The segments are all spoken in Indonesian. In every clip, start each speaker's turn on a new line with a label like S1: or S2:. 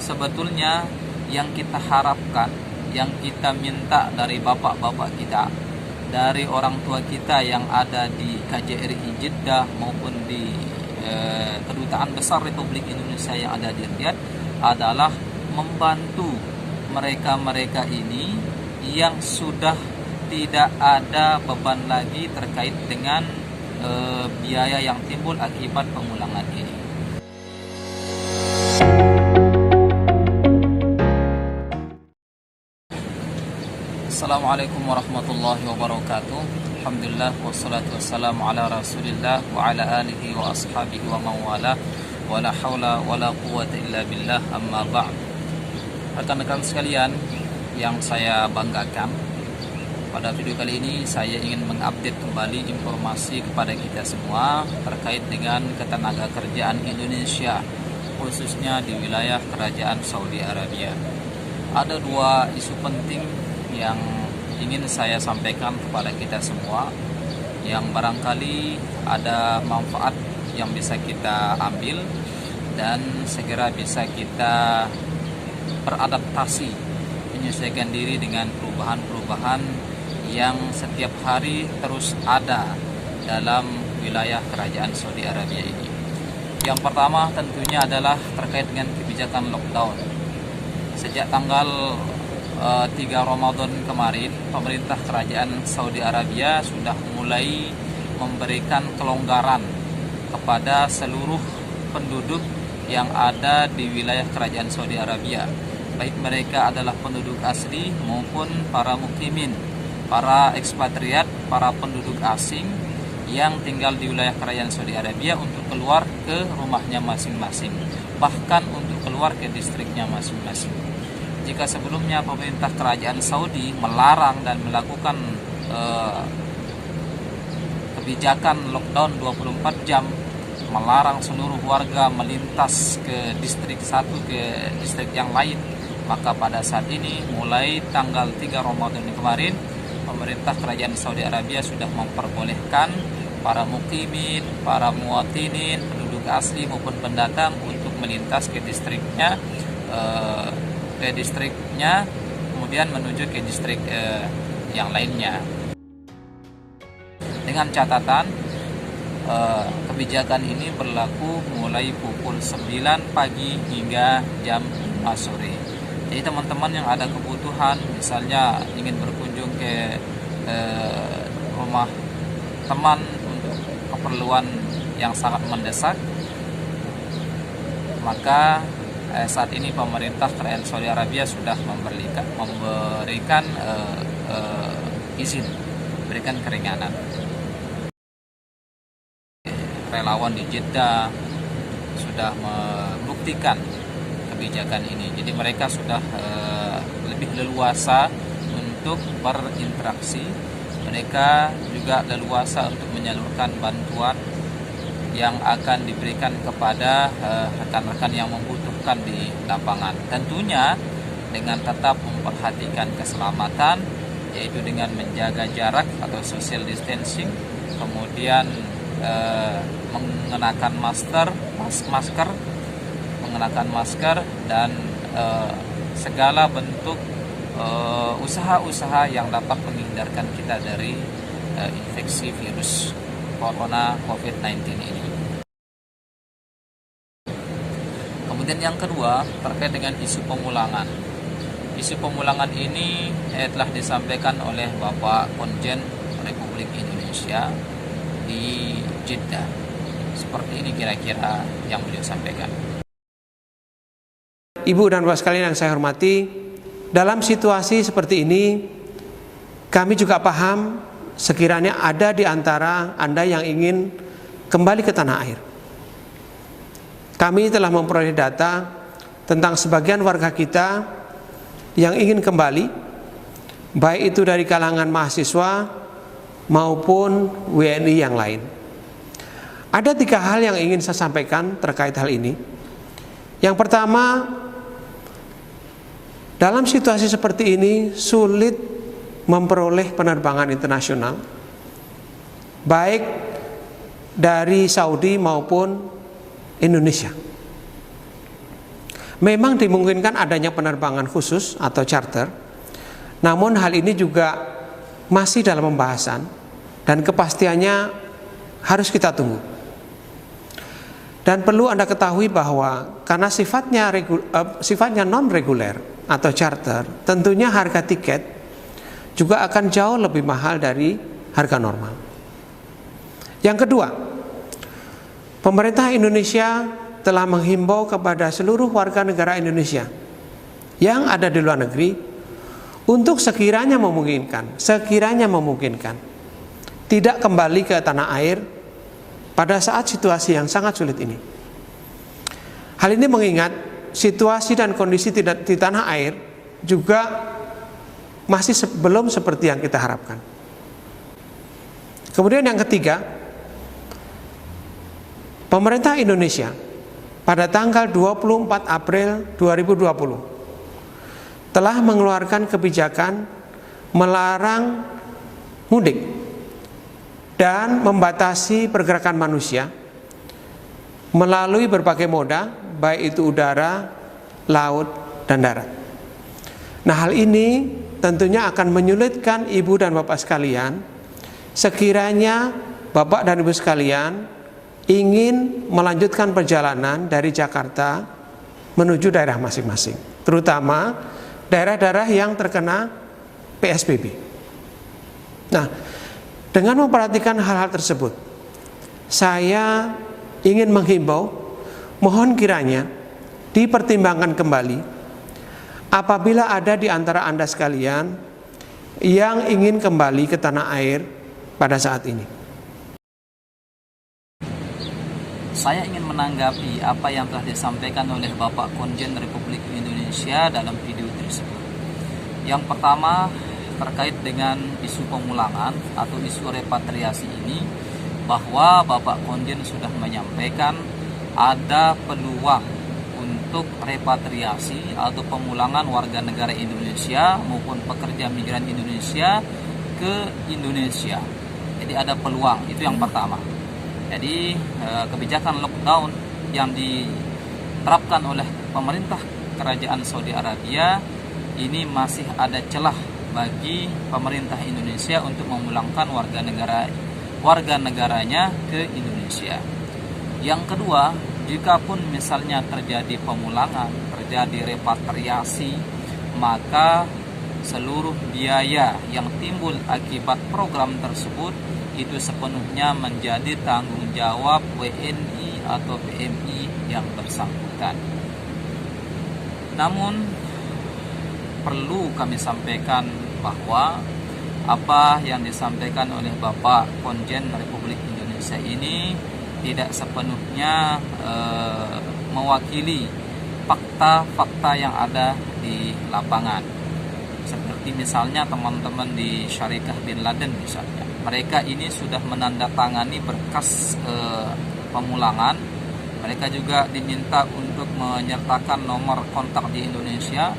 S1: Sebetulnya yang kita harapkan, yang kita minta dari bapak-bapak kita, dari orang tua kita yang ada di KJRI Jeddah maupun di Kedutaan Besar Republik Indonesia yang ada di Riyadh adalah membantu mereka-mereka ini yang sudah tidak ada beban lagi terkait dengan biaya yang timbul akibat pemulangan ini. Assalamualaikum warahmatullahi wabarakatuh. Alhamdulillah wassalatu wassalamu ala rasulillah wa ala alihi wa ashabihi wa mawala wa la hawla wa la quwwata illa billah, amma ba'd. Rekan-rekan sekalian yang saya banggakan, pada video kali ini saya ingin mengupdate kembali informasi kepada kita semua terkait dengan ketenaga kerjaan Indonesia, khususnya di wilayah Kerajaan Saudi Arabia. Ada dua isu penting yang ingin saya sampaikan kepada kita semua, yang barangkali ada manfaat yang bisa kita ambil dan segera bisa kita beradaptasi, menyesuaikan diri dengan perubahan-perubahan yang setiap hari terus ada dalam wilayah Kerajaan Saudi Arabia ini. Yang pertama tentunya adalah terkait dengan kebijakan lockdown. Sejak tanggal 3 Ramadan kemarin, pemerintah Kerajaan Saudi Arabia sudah mulai memberikan kelonggaran kepada seluruh penduduk yang ada di wilayah Kerajaan Saudi Arabia, baik mereka adalah penduduk asli maupun para mukimin, para ekspatriat, para penduduk asing yang tinggal di wilayah Kerajaan Saudi Arabia untuk keluar ke rumahnya masing-masing, bahkan untuk keluar ke distriknya masing-masing. Jika sebelumnya pemerintah Kerajaan Saudi melarang dan melakukan kebijakan lockdown 24 jam, melarang seluruh warga melintas ke distrik satu ke distrik yang lain, maka pada saat ini mulai tanggal 3 Ramadan kemarin, pemerintah Kerajaan Saudi Arabia sudah memperbolehkan para mukimin, para muwatinin, penduduk asli maupun pendatang untuk melintas ke distriknya, kemudian menuju ke distrik yang lainnya. Dengan catatan kebijakan ini berlaku mulai pukul 9 pagi hingga jam 5 sore. Jadi teman-teman yang ada kebutuhan, misalnya ingin berkunjung ke rumah teman untuk keperluan yang sangat mendesak, maka saat ini pemerintah Kerajaan Saudi Arabia sudah memberikan izin, memberikan keringanan. Relawan di Jeddah sudah membuktikan kebijakan ini, jadi mereka sudah lebih leluasa untuk berinteraksi, mereka juga leluasa untuk menyalurkan bantuan yang akan diberikan kepada rekan-rekan yang membutuhkan di lapangan. Tentunya dengan tetap memperhatikan keselamatan, yaitu dengan menjaga jarak atau social distancing, kemudian mengenakan masker, mengenakan masker dan segala bentuk usaha-usaha yang dapat menghindarkan kita dari infeksi virus corona COVID-19 ini. Kemudian yang kedua terkait dengan isu pemulangan. Isu pemulangan ini telah disampaikan oleh Bapak Konjen Republik Indonesia di Jeddah. Seperti ini kira-kira yang beliau sampaikan.
S2: Ibu dan Bapak sekalian yang saya hormati, dalam situasi seperti ini kami juga paham sekiranya ada di antara Anda yang ingin kembali ke tanah air. Kami telah memperoleh data tentang sebagian warga kita yang ingin kembali, baik itu dari kalangan mahasiswa maupun WNI yang lain. Ada 3 hal yang ingin saya sampaikan terkait hal ini. Yang pertama, dalam situasi seperti ini sulit memperoleh penerbangan internasional, baik dari Saudi maupun Indonesia. Memang dimungkinkan adanya penerbangan khusus atau charter, namun hal ini juga masih dalam pembahasan dan kepastiannya harus kita tunggu. Dan perlu Anda ketahui bahwa karena sifatnya non-reguler atau charter, tentunya harga tiket juga akan jauh lebih mahal dari harga normal. Yang kedua, pemerintah Indonesia telah menghimbau kepada seluruh warga negara Indonesia yang ada di luar negeri untuk sekiranya memungkinkan tidak kembali ke tanah air pada saat situasi yang sangat sulit ini. Hal ini mengingat situasi dan kondisi di tanah air juga masih belum seperti yang kita harapkan. Kemudian yang ketiga, pemerintah Indonesia pada tanggal 24 April 2020 telah mengeluarkan kebijakan melarang mudik dan membatasi pergerakan manusia melalui berbagai moda, baik itu udara, laut, dan darat. Nah, hal ini tentunya akan menyulitkan ibu dan bapak sekalian sekiranya bapak dan ibu sekalian ingin melanjutkan perjalanan dari Jakarta menuju daerah masing-masing, terutama daerah-daerah yang terkena PSBB. Nah, dengan memperhatikan hal-hal tersebut, saya ingin menghimbau, mohon kiranya dipertimbangkan kembali apabila ada di antara Anda sekalian yang ingin kembali ke tanah air pada saat ini.
S1: Saya ingin menanggapi apa yang telah disampaikan oleh Bapak Konjen Republik Indonesia dalam video tersebut. Yang pertama, terkait dengan isu pemulangan atau isu repatriasi ini, bahwa Bapak Konjen sudah menyampaikan ada peluang untuk repatriasi atau pemulangan warga negara Indonesia maupun pekerja migran Indonesia ke Indonesia. Jadi ada peluang, itu yang pertama. Jadi kebijakan lockdown yang diterapkan oleh pemerintah Kerajaan Saudi Arabia ini masih ada celah bagi pemerintah Indonesia untuk memulangkan warga negaranya ke Indonesia. Yang kedua, jika pun misalnya terjadi pemulangan, terjadi repatriasi, maka seluruh biaya yang timbul akibat program tersebut itu sepenuhnya menjadi tanggung jawab WNI atau PMI yang bersangkutan. Namun perlu kami sampaikan bahwa apa yang disampaikan oleh Bapak Konjen Republik Indonesia ini tidak sepenuhnya mewakili fakta-fakta yang ada di lapangan. Seperti misalnya teman-teman di Syarikah Bin Laden misalnya, mereka ini sudah menandatangani berkas pemulangan. Mereka juga diminta untuk menyertakan nomor kontak di Indonesia.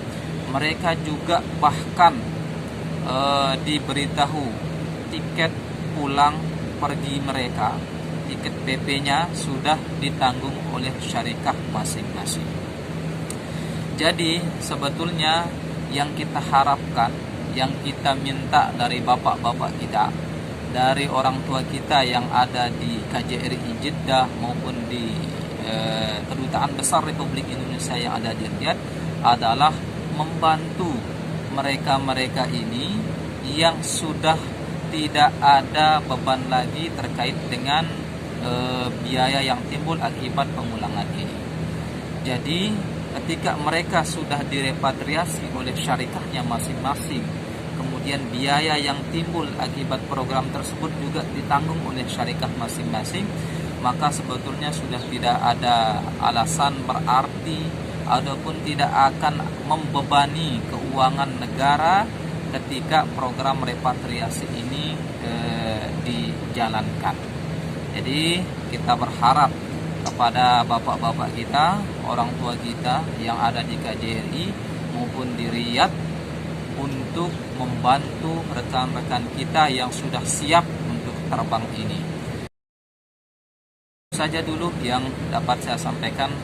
S1: Mereka juga bahkan diberitahu tiket pulang pergi mereka, tiket PP-nya sudah ditanggung oleh syarikah masing-masing. Jadi sebetulnya yang kita harapkan, yang kita minta dari bapak-bapak kita, dari orang tua kita yang ada di KJRI Jeddah maupun di Kedutaan Besar Republik Indonesia yang ada di Riyadh adalah membantu mereka-mereka ini yang sudah tidak ada beban lagi terkait dengan biaya yang timbul akibat pemulangan ini. Jadi ketika mereka sudah direpatriasi oleh syarikahnya masing-masing, kemudian biaya yang timbul akibat program tersebut juga ditanggung oleh syarikah masing-masing, maka sebetulnya sudah tidak ada alasan berarti ataupun tidak akan membebani keuangan negara ketika program repatriasi ini dijalankan. Jadi kita berharap kepada bapak-bapak kita, orang tua kita yang ada di KJRI maupun di Riyadh untuk membantu rekan-rekan kita yang sudah siap untuk terbang ini. Itu saja dulu yang dapat saya sampaikan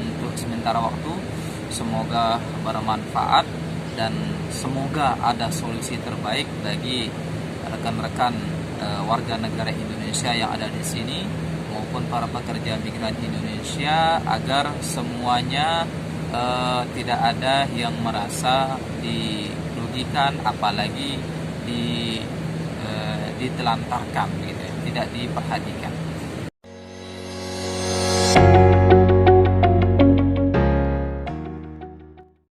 S1: untuk sementara waktu. semoga bermanfaat dan semoga ada solusi terbaik bagi rekan-rekan warga negara Indonesia yang ada di sini maupun para pekerja migran Indonesia, agar semuanya tidak ada yang merasa dirugikan, apalagi ditelantarkan, gitu ya, tidak diperhatikan.